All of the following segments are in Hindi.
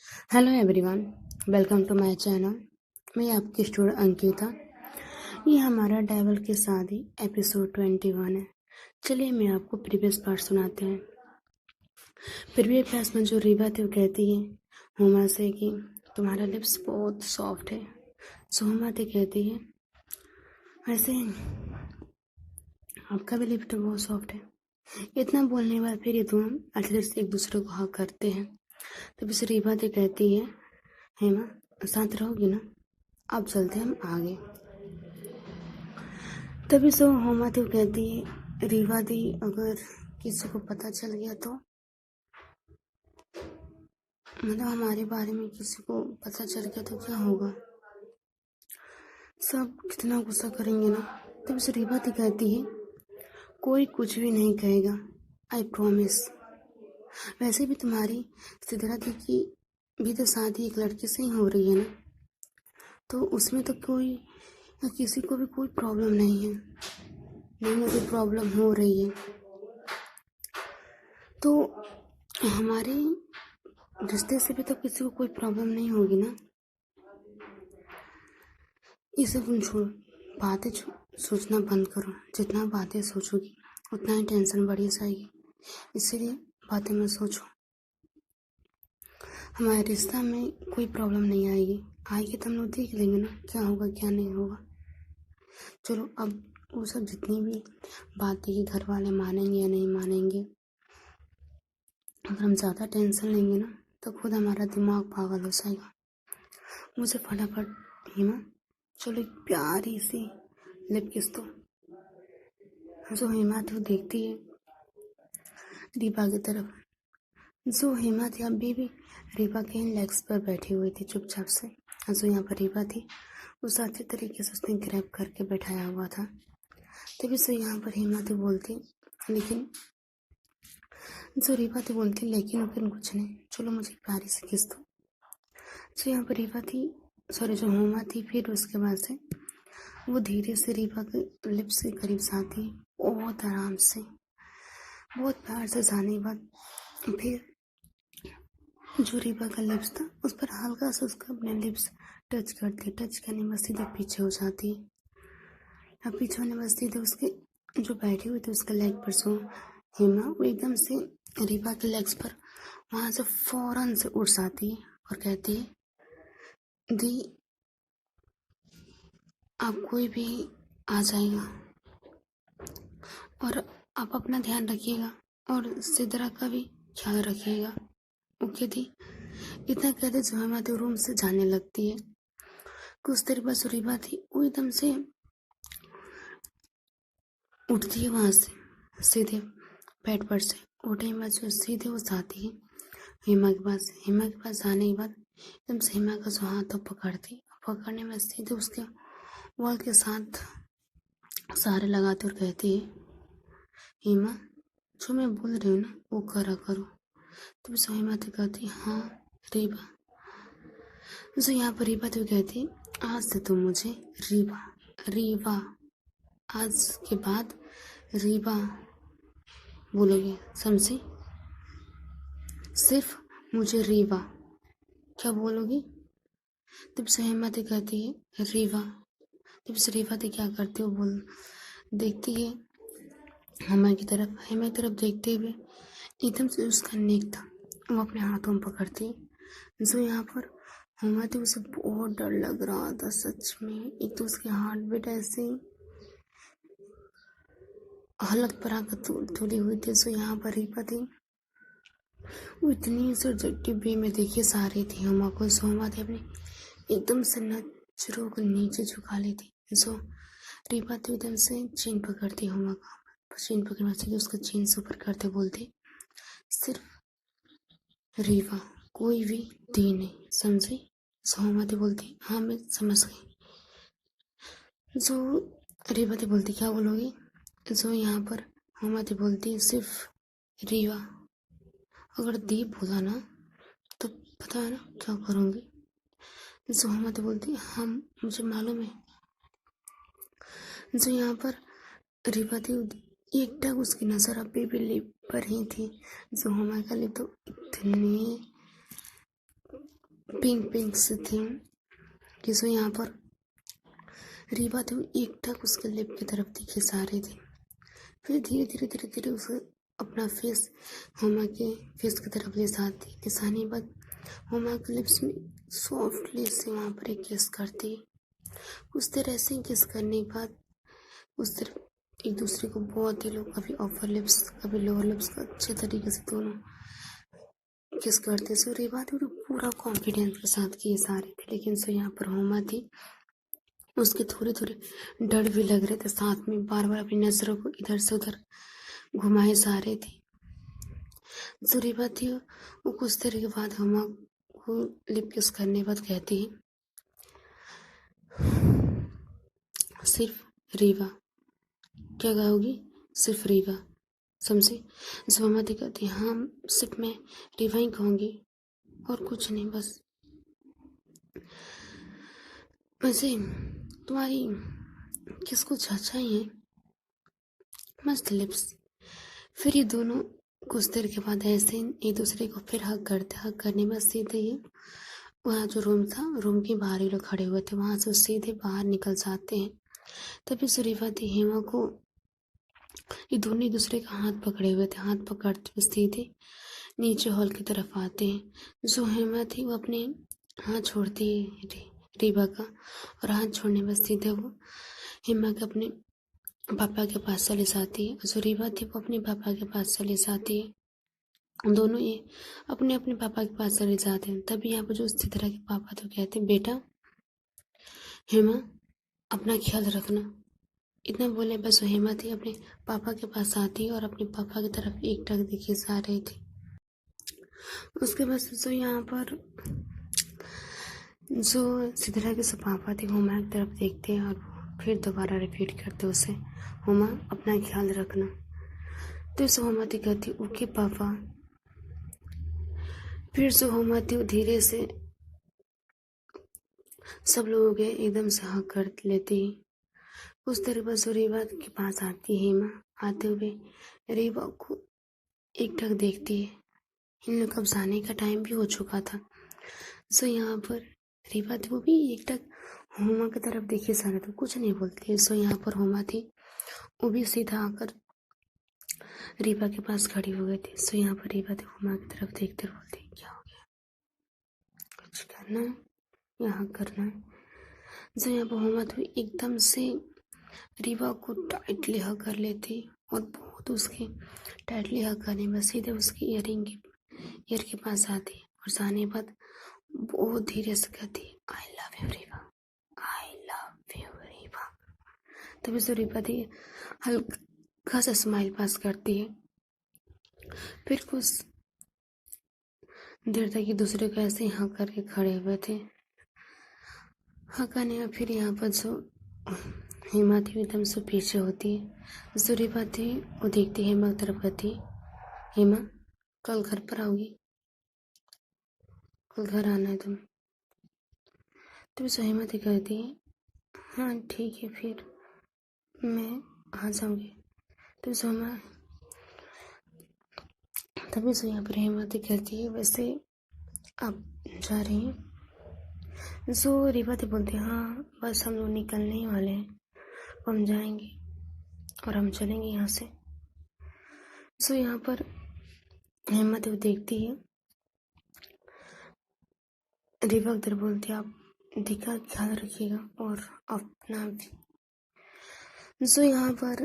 Hello everyone, welcome to my channel. मैं आपकी स्टूडेंट अंकिता। ये हमारा डेवल की शादी एपिसोड 21 है। चलिए मैं आपको प्रीवियस पार्ट सुनाते हैं। प्रीवियस क्लास में जो रीवा थी वो कहती है हुमा से कि तुम्हारा लिप्स बहुत सॉफ्ट है। सो हुमा थी कहती है वैसे आपका भी लिप्स तो बहुत सॉफ्ट है। इतना बोलने के बाद फिर ये दोनों अच्छे से एक दूसरे को हक करते हैं। तब इसे रीवा थी कहती है हेमा साथ रहोगी ना, अब चलते हम आगे। तभी सो होमा देव कहती है रीवा दी अगर किसी को पता चल गया तो मतलब हमारे बारे में किसी को पता चल गया तो क्या होगा, सब कितना गुस्सा करेंगे ना। तभी से रीवा दी कहती है कोई कुछ भी नहीं कहेगा, आई प्रॉमिस। वैसे भी तुम्हारी सिद्धरा दी की भी तो शादी एक लड़के से ही हो रही है ना, तो उसमें तो कोई किसी को भी कोई प्रॉब्लम नहीं है, नहीं मुझे प्रॉब्लम हो रही है तो हमारे रिश्ते से भी तो किसी को कोई प्रॉब्लम नहीं होगी ना। ये सब तुम छोड़ो, बातें सोचना बंद करो। जितना बातें सोचोगी उतना ही टेंशन बढ़ी जाएगी, इसीलिए बातें मत सोचो। हमारे रिश्ता में कोई प्रॉब्लम नहीं आएगी तो हम लोग देख लेंगे ना क्या होगा क्या नहीं होगा। चलो अब वो सब जितनी भी बातें कि घर वाले मानेंगे या नहीं मानेंगे, अगर हम ज़्यादा टेंशन लेंगे ना तो खुद हमारा दिमाग पागल हो जाएगा। मुझे फटाफट हिमा चलो एक प्यारी सी लिप किस दो। जो हेमा थी वो देखती है रीवा की तरफ। जो हेमा थी अभी भी रीवा के लेग्स पर बैठी हुई थी चुपचाप से। जो यहाँ पर रीवा थी उस अच्छे तरीके से उसने ग्रैब करके बैठाया हुआ था। तभी से यहाँ पर हेमा थी बोलती लेकिन जो रीवा थी बोलती लेकिन कुछ नहीं, चलो मुझे प्यारी सी किस दो। जो यहाँ पर रीवा थी सॉरी जो हेमा थी फिर उसके बाद से वो धीरे से रीवा के लिप्स के करीब जाती है, बहुत आराम से बहुत प्यार से जाने के बाद फिर जो रीवा का लिप्स था उस पर हल्का सा उसका अपने लिप्स टच करने में सीधे पीछे हो जाती है। अब पीछे होने में सीधे उसके जो बैठी हुई थी उसके लेग पर सो हेमा वो एकदम से रीवा के लेग्स पर वहाँ से फौरन से उठ जाती है और कहती है दी अब कोई भी आ जाएगा और आप अपना ध्यान रखिएगा और सिद्धरा का भी ख्याल रखिएगा, ओके दी। इतना कहते हेमा थी रूम से जाने लगती है। कुछ देर बाद रीवा थी वो एकदम से उठती है वहाँ से सीधे बेड पर से। उठने के बाद जो सीधे वो जाती है हेमा के पास। हेमा के पास जाने के बाद एकदम से हेमा का जो हाथ पकड़ती, पकड़ने में सीधे उसके वॉल के साथ सहारे लगाती और कहती है हेमा जो मैं बोल रही हूँ ना वो करा करो। तब तो हेमा तो कहती हाँ रीवा। जो यहाँ पर रीवा तो कहती आज से तुम मुझे रीवा रीवा आज के बाद रीवा बोलोगे, समझी? सिर्फ मुझे रीवा क्या बोलोगी? तब से हेमा तो कहती है रीवा। तब से रीवा तो क्या करती हो बोल देखती है हेमा की तरफ। हेमा की तरफ देखते हुए एकदम से उसका नेक था वो अपने हाथों में पकड़ती है। जो यहाँ पर हेमा थी उसे बहुत डर लग रहा था सच में। एक तो उसके हार्ट बीट ऐसे हालत पर आकर तुली हुई थी। सो यहाँ पर रीवा थी वो इतनी सब्जेक्टिव वे में देखिए सारी थी हेमा को। सो हेमा थी अपने एकदम से नजरों को नीचे झुका ली थी। सो रीवा थी एकदम से चीन पकड़ती हेमा का, चीन पकड़ना चाहिए उसका चीन से ऊपर करते बोलते सिर्फ रीवा कोई भी दी नहीं, समझी? सो हेमा थी बोलती हाँ मैं समझ गई। जो रीवा थी बोलती क्या बोलोगी? जो यहाँ पर हेमा थी बोलती सिर्फ रीवा। अगर दी बोला ना तो पता है ना क्या करूँगी। जो हेमा थी बोलती हाँ मुझे मालूम है। जो यहाँ पर रीवा थी एक टक उसकी नज़र अभी भी लिप पर ही थी। जो हेमा का लिप तो इतने पिंक पिंक से थी कि सो यहाँ पर रीवा थी एकटक उसके लिप की तरफ खिंचा रही थी। फिर धीरे धीरे धीरे धीरे उसे अपना फेस हुमा के फेस की तरफ ले जाती। निशाने बाद हुमा के लिप्स में सॉफ्टली से वहाँ पर एक किस करती। कुछ देर ऐसे ही किस करने के बाद उस तरफ एक दूसरे को बहुत ही लोग कभी अपर लिप्स कभी लोअर लिप्स का अच्छे तरीके से दोनों किस करते। सो रीवा थी पूरा कॉन्फिडेंस के साथ किए सारे थे, लेकिन सो यहाँ पर हुमा थी उसके थोड़े थोड़े डर भी लग रहे थे। साथ में बार बार अपनी नजरों को इधर से उधर घुमाए जा रहे थे। सो रीवा थी वो कुछ देर के बाद हुमा को लिप किस करने के बाद कहती है सिर्फ रीवा। क्या कहोगी? सिर्फ रीवा, समझे? सुमति कहती हाँ सिर्फ मैं रीवा ही कहूँगी और कुछ नहीं बस। वैसे तुम्हारी किसको चाचा ही है? मस्त लिप्स। फिर ये दोनों कुछ देर के बाद ऐसे एक दूसरे को फिर हक करने में सीधे ही वहाँ जो रूम था रूम के बाहर ही लोग खड़े हुए थे, वहाँ से सीधे बाहर निकल जाते हैं। तभी सुरीवाती हेमा को ये दोनों एक दूसरे का हाथ पकड़े हुए थे, हाथ पकड़ते हुए सीधे नीचे हॉल की तरफ आते हैं। जो हेमा थी वो अपने हाथ छोड़ती है रीवा का और हाथ छोड़ने में सीधे वो हेमा के अपने पापा के पास चले जाती है। जो रीवा थी वो अपने पापा के पास चले जाती है। दोनों ये अपने अपने पापा के पास चले जाते हैं। तभी यहाँ पर जो सिद्रा के पापा तो कहते हैं बेटा हेमा अपना ख्याल रखना। इतना बोले बस हेमा थी अपने पापा के पास आती और अपने पापा की तरफ एकटक देखी जा रही थी। उसके बाद जो यहाँ पर जो सिद्रा के पापा थे हुमा की तरफ देखते हैं और फिर दोबारा रिपीट करते उसे हुमा अपना ख्याल रखना। तो इस हुमा थी कहती ओके पापा। फिर जो हुमा थी धीरे से सब लोगों के एकदम से हक कर लेती। उस देर बाद रीवा के पास आती है हेमा। आते हुए रीवा को एकटक देखती है। इन लोग कब जाने का टाइम भी हो चुका था। सो यहाँ पर रीवा थी वो भी एकटक हुमा की तरफ देखी जा रहा था, कुछ नहीं बोलती है। सो यहाँ पर हुमा थी वो भी सीधा आकर रीवा के पास खड़ी हो गई थी। सो यहाँ पर रीवा थी हुमा की तरफ देखते बोलती क्या हो गया, कुछ करना है यहाँ करना है। सो यहाँ पर हुमा थी एकदम से रीवा को टाइटली हग कर लेती और बहुत उसके टाइटली हग करने में सीधे उसके ईयर के पास आती और जाने बाद बहुत धीरे से कहती I love you Rewa, I love you Rewa. तभी से रीवा थी हल्का सा स्माइल पास करती है। फिर कुछ देर तक एक दूसरे को ऐसे ही हक करके खड़े हुए थे। हक आने का फिर यहाँ पर जो हेमा थी एकदम से पीछे होती है। जो रीवा थी वो देखती हेमा की तरफ कहती हेमा कल घर पर आओगी, कल घर आना है तुम। तो जो हेमा थी कहती हाँ ठीक है फिर मैं आ जाऊँगी। तो जो हेमा तभी से यहाँ पर हेमा थी कहती है वैसे आप जा रही हैं? जो रीवा थी बोलती हाँ बस हम लोग निकलने ही वाले हैं, हम जाएंगे और हम चलेंगे यहाँ से। सो यहाँ पर हेमा थी वो देखती है रीवा उधर बोलती आप दीका ख्याल रखिएगा और अपना भी। सो यहाँ पर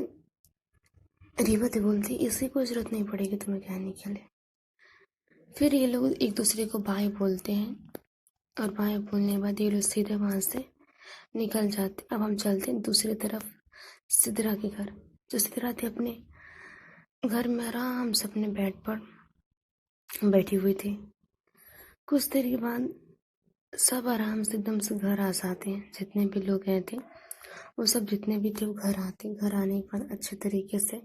रीवा थी बोलती इसकी कोई जरूरत नहीं पड़ेगी तुम्हें कहने के लिए। फिर ये लोग एक दूसरे को बाय बोलते हैं और बाय बोलने के बाद ये लोग सीधे वहाँ से निकल जाते। अब हम चलते हैं दूसरी तरफ सिद्रा के घर। जो सिद्रा थी अपने घर में आराम से अपने बेड पर बैठी हुई थी। कुछ देर के बाद सब आराम से एकदम से घर आ जाते हैं। जितने भी लोग गए थे वो सब जितने भी थे वो घर आते। घर आने के बाद अच्छे तरीके से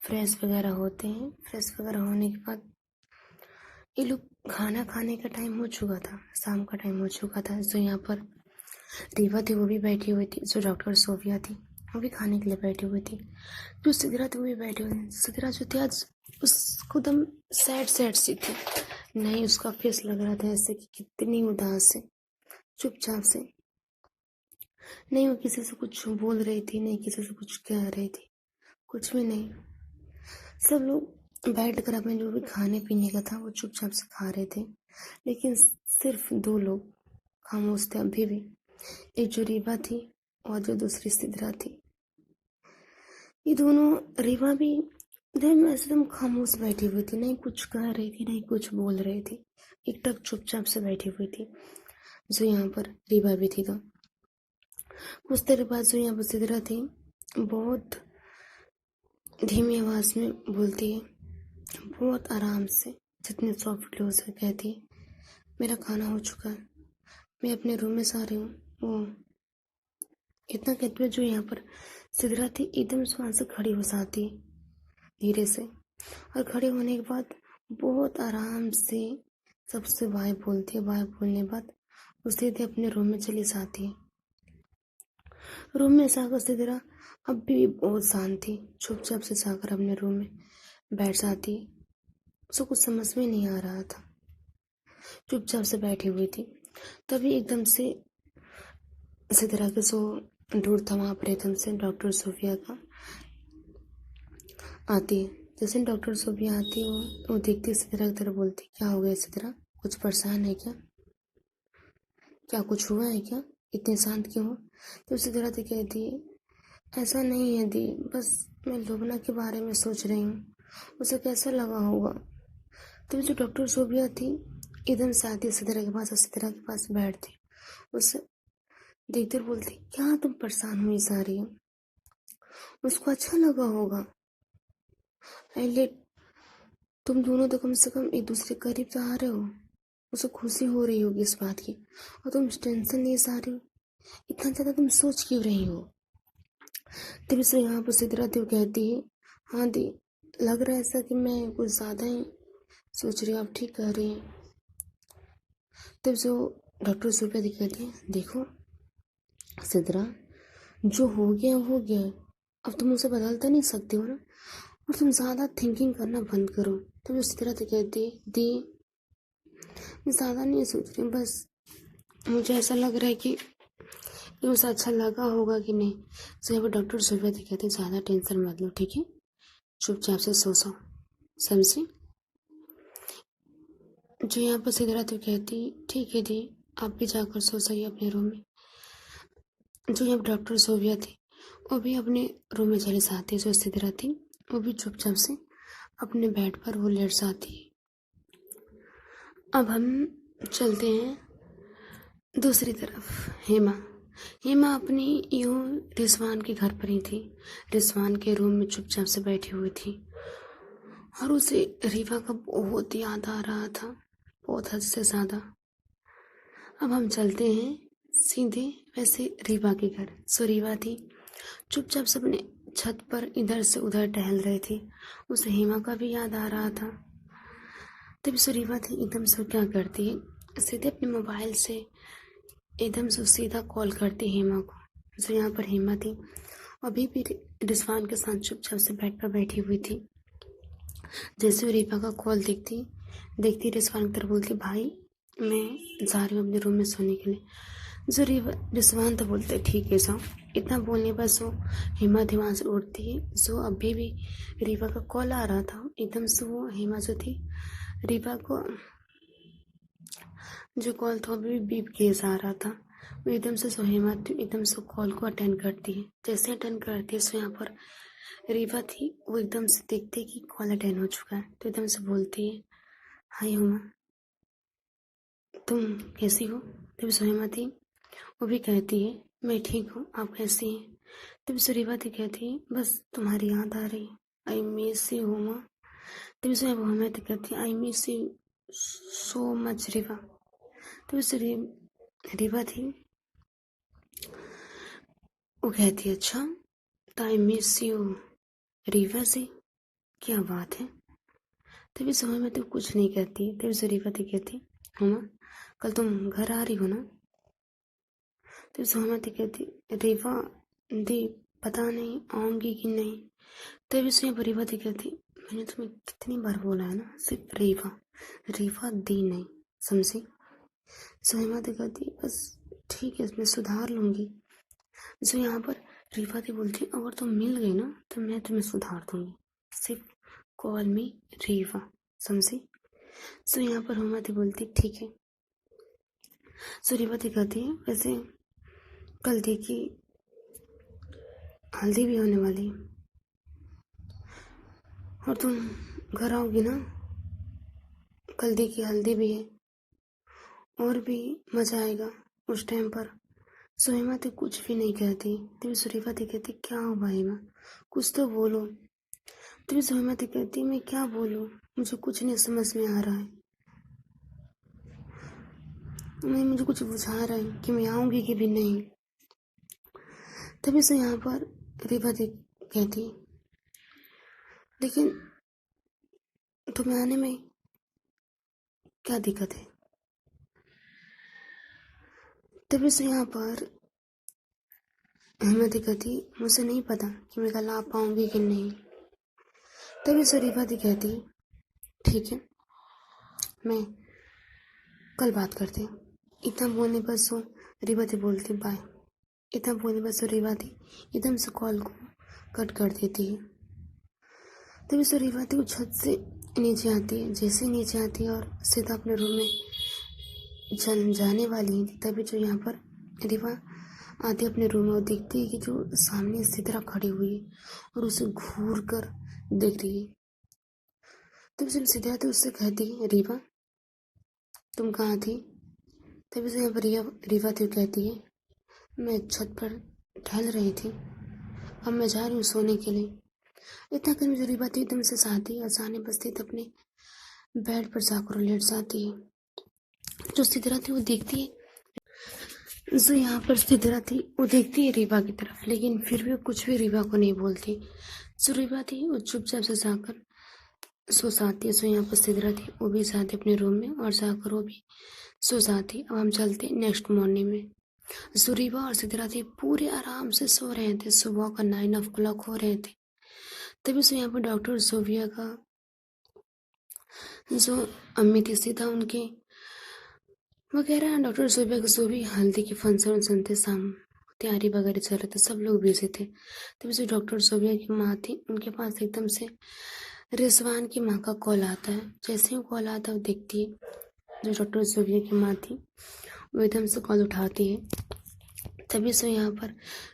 फ्रेश वगैरह होते हैं। फ्रेश वगैरह होने के बाद ये लोग खाना खाने का टाइम हो चुका था, शाम का टाइम हो चुका था। जो यहाँ पर रीवा थी वो भी बैठी हुई थी। जो डॉक्टर सोफिया थी वो भी खाने के लिए बैठी हुई थी। जो सिद्रा थी वो भी बैठी हुई थी। सिद्रा जो थी आज उसको एकदम सैड सी थी, नहीं, उसका फेस लग रहा था ऐसे कि कितनी उदास है, चुपचाप से। नहीं वो किसी से कुछ बोल रही थी, नहीं किसी से कुछ कह रही थी, कुछ भी नहीं। सब लोग बैठ कर अपने जो भी खाने पीने का था वो चुपचाप से खा रहे थे, लेकिन सिर्फ 2 लोग खामोश थे अभी भी। एक जो रीवा थी और जो दूसरी सिद्रा थी। ये दोनों, रीवा भी एकदम खामोश बैठी हुई थी, नहीं कुछ कह रही थी नहीं कुछ बोल रही थी, एकटक चुपचाप से बैठी हुई थी। जो यहाँ पर रीवा भी थी। तो कुछ देर बाद जो यहाँ पर सिद्रा थी, बहुत धीमी आवाज में बोलती है, बहुत आराम से, जितने सॉफ्टली हो सके कहती है, मेरा खाना हो चुका है, मैं अपने रूम में जा रही हूँ। वो इतना कहते हुए जो यहाँ पर सिद्रा थी एकदम से वहाँ से खड़ी हो जाती है धीरे से, और खड़े होने के बाद बहुत आराम से सबसे बाय बोलती है। बाय बोलने के बाद वो सीधे अपने रूम में चली जाती है। रूम में जाकर सिद्रा अब भी बहुत शांत थी, चुपचाप से जाकर अपने रूम में बैठ जाती है। उसको कुछ समझ में नहीं आ रहा था, चुपचाप से बैठी हुई थी। तभी एकदम से सिद्रा के जो दूर था वहाँ पर एकदम से डॉक्टर सोफिया का आती है। जैसे डॉक्टर सोफिया आती है वो देखती सिद्रा की तरफ, बोलती क्या हो गया सिद्रा, कुछ परेशान है क्या, क्या कुछ हुआ है क्या, इतने शांत क्यों हो? तो सिद्रा तो कहती है ऐसा नहीं है दी, बस मैं लुबना के बारे में सोच रही हूँ, उसे कैसा लगा होगा। तो जो डॉक्टर सोफिया थी एकदम से आती सिद्रा के पास और सिद्रा के पास बैठती, उसे देखते बोलती क्या तुम परेशान हुई जा रही हो, उसको अच्छा लगा होगा, पहले तुम दोनों तो कम से कम एक दूसरे के करीब तो आ रहे हो, उसे खुशी हो रही होगी इस बात की, और तुम टेंशन नहीं सा रही हो, इतना ज़्यादा तुम सोच क्यों रही हो। तभी से यहाँ पर सिद्रा देव कहती है हाँ दी, लग रहा है ऐसा कि मैं कुछ ज़्यादा ही सोच रही हूँ, आप ठीक कह रही हैं। तब जो डॉक्टर सुप्रिया कहती है देखो सिद्रा, जो हो गया, अब तुम उसे बदल तो नहीं सकती हो ना, और तुम ज़्यादा थिंकिंग करना बंद करो। तब उसी तरह से कहती है दी, मैं ज़्यादा नहीं सोच रही हूँ, बस मुझे ऐसा लग रहा है कि उसे अच्छा लगा होगा कि नहीं। तो यहाँ पर डॉक्टर सुप्रिया कहते हैं ज़्यादा टेंशन मत लो, ठीक है, चुपचाप से सो जाओ, समझे। जो यहाँ पर सिद्रा तो कहती ठीक है दी, आप भी जाकर सो जाइए अपने रूम में। जो यहाँ पर डॉक्टर सोफिया थी वो भी अपने रूम में चली जाती है। जो सिद्रा थी वो भी चुपचाप से अपने बेड पर वो लेट जाती है। अब हम चलते हैं दूसरी तरफ। हेमा अपनी यूं रिजवान के घर पर ही थी, रिजवान के रूम में चुपचाप से बैठी हुई थी, और उसे रीवा का बहुत याद आ रहा था, बहुत हद से ज़्यादा। अब हम चलते हैं सीधे वैसे रीवा के घर। सो रीवा थी चुपचाप से अपने छत पर इधर से उधर टहल रही थी, उसे हेमा का भी याद आ रहा था। तभी सो रीवा थी एकदम से क्या करती है, सीधे अपने मोबाइल से एकदम से सीधा कॉल करती हेमा को। जो यहाँ पर हेमा थी अभी भी रिजवान के साथ चुपचाप से बेड पर बैठी हुई थी। जैसे वो रीवा का कॉल देखती रिजवान की तरफ बोलती भाई मैं जा रही हूँ अपने रूम में सोने के लिए। जो रिजवान तो बोलते ठीक है जाओ। इतना बोलने पर जो हेमा थी वहाँ से उठती है। जो अभी भी रीवा का कॉल आ रहा था, एकदम से वो हेमा जो थी रीवा को जो कॉल था अभी भी बीप किए जा रहा था, वो एकदम से सो हेमा थी एकदम से कॉल को अटेंड करती है। जैसे अटेंड करती है सो यहाँ पर रीवा थी वो एकदम से देखती है कि कॉल अटेंड हो चुका है, तो एकदम से बोलती है हाय हेमा, तुम कैसी हो। तब सो हेमा थी वो भी कहती है मैं ठीक हूँ, आप कैसी हैं। तब से रीवा थी कहती है बस तुम्हारी याद आ रही है, आई मिस यू हेमा। तब से वो हमें तो कहती है I miss you so much Rewa. तब से रीवा थी वो कहती है अच्छा तो आई मिस यू रीवा से, क्या बात है। तभी समय में तो कुछ नहीं कहती। तभी से रीवा थी कहती हेमा कल तुम घर आ रही हो ना। तो सहमति कहती रीवा दी पता नहीं आऊँगी कि नहीं। तभी से परिवती कहती मैंने तुम्हें कितनी बार बोला है ना, सिर्फ रीवा दी नहीं, समझी। सहीमा दी कहती बस ठीक है, इसमें सुधार लूँगी। जो यहाँ पर रीवा दी बोलती अगर तुम मिल गई ना तो मैं तुम्हें सुधार दूँगी, सिर्फ कॉल मी रीवा, समझी। सो यहाँ पर हुमा दी बोलती ठीक है। सो रीवा दी कहती है वैसे कल दी की हल्दी भी होने वाली है और तुम घर आओगी ना, कल दी की हल्दी भी है और भी मज़ा आएगा उस टाइम पर। सो हेमा तो कुछ भी नहीं कहती। तभी सुरीफाती कहती क्या हुआ हेमा, कुछ तो बोलो। तभी सुहेमाती कहती मैं क्या बोलूँ, मुझे कुछ नहीं समझ में आ रहा है, मुझे कुछ बुझा रहा है कि मैं आऊँगी कि भी नहीं। तभी से यहाँ पर रिफाती कहती लेकिन तुम्हें आने में क्या दिक्कत है। तभी से यहाँ पर हिम्मत कहती मुझे नहीं पता कि मैं कल आ पाऊंगी कि नहीं। तभी से रिफाती कहती ठीक है, मैं कल बात करते हैं। इतना बोलने पर सो रिफाती बोलती बाय। इतना बोलने पर सो रिफाती एकदम से कॉल को कट कर देती है। तभी सो रिफाती को छत से नीचे आती है। जैसे नीचे आती है और सीधा अपने रूम में जाने वाली है, तभी जो यहाँ पर रिफा आती है अपने रूम में और देखती है कि जो सामने सिद्रा खड़ी हुई है और उसे घूर कर देख रही है। तब जब सिद्रा तो उससे कहती है रिफा तुम कहाँ थी। तभी से यहाँ पर रिफा तो कहती है मैं छत पर टहल रही थी, अब मैं जा रही हूँ सोने के लिए। इतना कर मुझे रिफा तो एकदम से साथी अचानक बस्ती अपने बेड पर जाकर लेट जाती है। जो सिद्रा थी वो देखती है, जो यहाँ पर सिद्रा थी वो देखती है रीवा की तरफ, लेकिन फिर भी कुछ भी रीवा को नहीं बोलती। जो रीवा थी वो चुपचाप से जाकर सो जाती है। सो यहाँ पर सिद्रा थी वो भी जाती अपने रूम में और जाकर वो भी सो जाती। अब हम चलते नेक्स्ट मॉर्निंग में। जो रीवा और सिद्रा थी पूरे आराम से सो रहे थे, सुबह का 9 o'clock हो रहे थे। तभी से यहाँ पर डॉक्टर सोफिया का जो अम्मी थी सीधा उनके वगैरह डॉक्टर सोफिया के जो भी हल्दी के फंक्शन थे, शाम तैयारी वगैरह चल रहे थे, सब लोग बिजी थे। तभी से डॉक्टर सोफिया की माँ थी, उनके पास एकदम से रिजवान की माँ का कॉल आता है। जैसे ही कॉल आता है वो देखती है, जो डॉक्टर सोफिया की माँ थी वो एकदम से कॉल उठाती है। तभी से यहाँ पर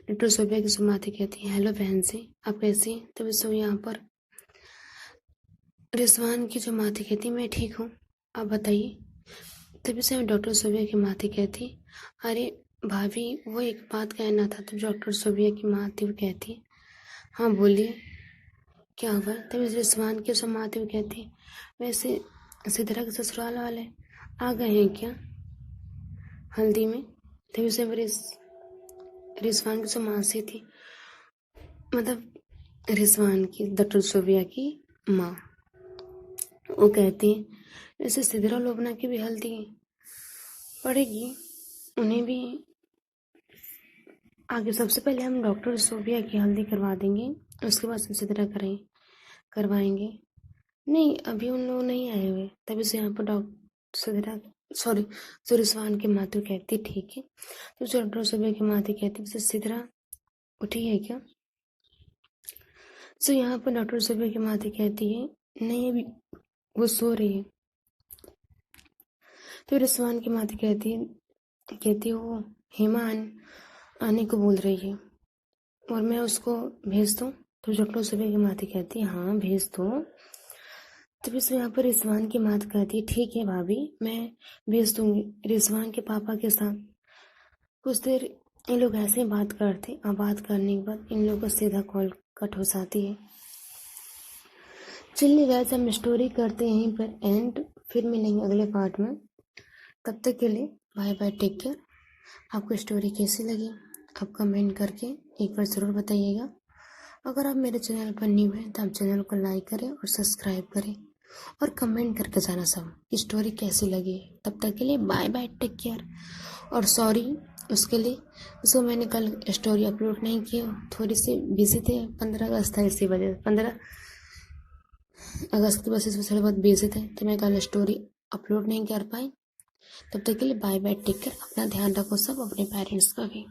डॉक्टर सोफिया की माँ थी कहती है हेलो बहन जी आप कैसी हैं। तभी से यहाँ पर रिजवान की जो माँ थी कहती मैं ठीक हूँ, आप बताइए। तभी से डॉक्टर सोफिया की माँ थी कहती अरे भाभी वो एक बात कहना था। तो डॉक्टर सोफिया की माँ थी वो कहती हाँ बोलिए क्या हुआ। तभी रिजवान की जो माँ थी वो कहती वैसे सिद्रा के ससुराल वाले आ गए हैं क्या हल्दी में। तभी से रिजवान की जो मासी थी, मतलब रिजवान की डॉक्टर सोफिया की माँ, वो कहती वैसे सिद्रा लोबना की भी हल्दी पड़ेगी, उन्हें भी आगे सबसे पहले हम डॉक्टर सोफिया की हल्दी करवा देंगे, उसके बाद सिद्रा करवाएंगे। नहीं अभी उन लोग नहीं आए हुए। तभी से यहाँ पर डॉक्टर सिद्रा सॉरी रिजवान की माँ तो कहती ठीक है। तो डॉक्टर सोफिया की माँ कहती वैसे सिद्रा उठी है क्या। तो यहाँ पर डॉक्टर सोफिया की माँ कहती है नहीं अभी वो सो रही है। तो रिजवान की माँ कहती वो हेमा आने को बोल रही है और मैं उसको भेज दूँ। तो डॉक्टर सोफिया की माँ कहती हाँ भेज दो। तभी से यहाँ पर रिजवान की माँ कहती ठीक है भाभी मैं भेज दूंगी। रिजवान के पापा के साथ कुछ देर इन लोग ऐसे ही बात करते और बात करने के बाद इन लोगों का सीधा कॉल कट हो जाती है। चलिए गाइस हम स्टोरी करते हैं यहीं पर एंड, फिर मिलेंगे अगले पार्ट में। तब तक के लिए बाय बाय, टेक केयर। आपको स्टोरी कैसी लगी आप कमेंट करके एक बार ज़रूर बताइएगा। अगर आप मेरे चैनल पर न्यू हैं तो आप चैनल को लाइक करें और सब्सक्राइब करें और कमेंट करके जाना सब कि स्टोरी कैसी लगी। तब तक के लिए बाय बाय, टेक केयर। और सॉरी उसके लिए जो मैंने कल स्टोरी अपलोड नहीं की, थोड़ी सी बिजी थे 15 अगस्त था, इसी वजह 15 अगस्त की वजह से थोड़े बहुत बिजी थे तो मैं कल स्टोरी अपलोड नहीं कर पाई। तब तक के लिए बाय बाय, टेक केयर, अपना ध्यान रखो सब, अपने पेरेंट्स का भी।